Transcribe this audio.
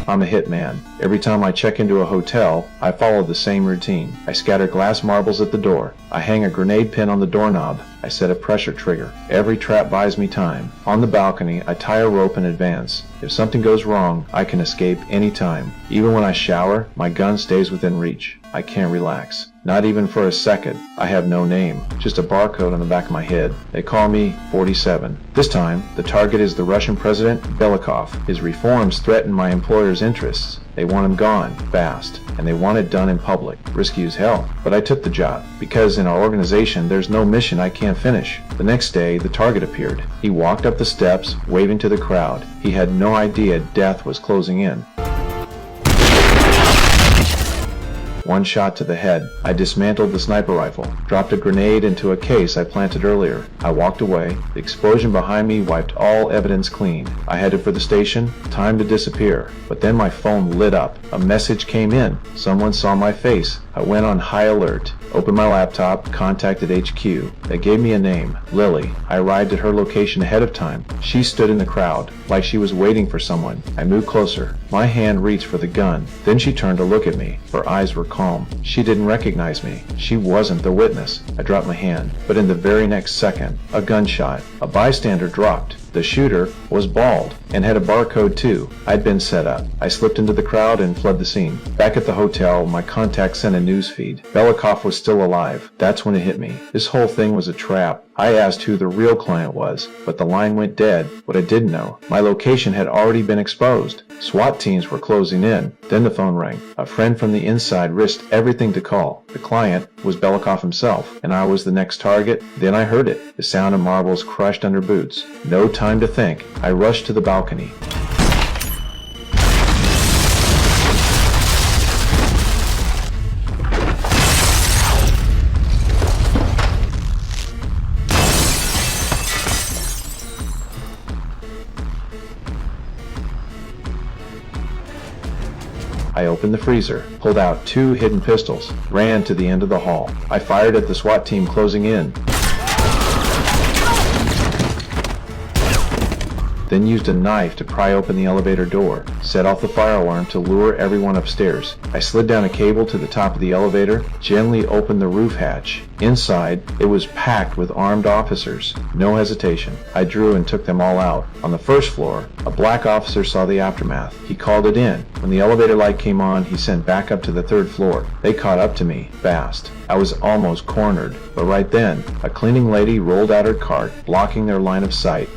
I'm a hitman. Every time I check into a hotel, I follow the same routine. I scatter glass marbles at the door. I hang a grenade pin on the doorknob. I set a pressure trigger. Every trap buys me time. On the balcony, I tie a rope in advance. If something goes wrong, I can escape anytime. Even when I shower, my gun stays within reach. I can't relax. Not even for a second. I have no name, just a barcode on the back of my head. They call me 47. This time, the target is the Russian President Belikov. His reforms threaten my employer's interests. They want him gone, fast, and they want it done in public. Risky as hell. But I took the job, because in our organization there's no mission I can't finish. The next day, the target appeared. He walked up the steps, waving to the crowd. He had no idea death was closing in. One shot to the head. I dismantled the sniper rifle, dropped a grenade into a case I planted earlier. I walked away. The explosion behind me wiped all evidence clean. I headed for the station, time to disappear. But then my phone lit up. A message came in. Someone saw my face. I went on high alert, opened my laptop, contacted HQ. They gave me a name, Lily. I arrived at her location ahead of time. She stood in the crowd, like she was waiting for someone. I moved closer. My hand reached for the gun. Then she turned to look at me. Her eyes were calm. She didn't recognize me. She wasn't the witness. I dropped my hand. But in the very next second, a gunshot. A bystander dropped. The shooter was bald and had a barcode too. I'd been set up. I slipped into the crowd and fled the scene. Back at the hotel, my contact sent a news feed. Belikov was still alive. That's when it hit me. This whole thing was a trap. I asked who the real client was, but the line went dead. What I didn't know, my location had already been exposed. SWAT teams were closing in. Then the phone rang. A friend from the inside risked everything to call. The client was Belikov himself, and I was the next target. Then I heard it, the sound of marbles crushed under boots. No time to think. I rushed to the balcony. I opened the freezer, pulled out 2 hidden pistols, ran to the end of the hall. I fired at the SWAT team closing in, then used a knife to pry open the elevator door, set off the fire alarm to lure everyone upstairs. I slid down a cable to the top of the elevator, gently opened the roof hatch. Inside, it was packed with armed officers. No hesitation. I drew and took them all out. On the first floor, a black officer saw the aftermath. He called it in. When the elevator light came on, he sent backup to the 3rd floor. They caught up to me, fast. I was almost cornered, but right then, a cleaning lady rolled out her cart, blocking their line of sight.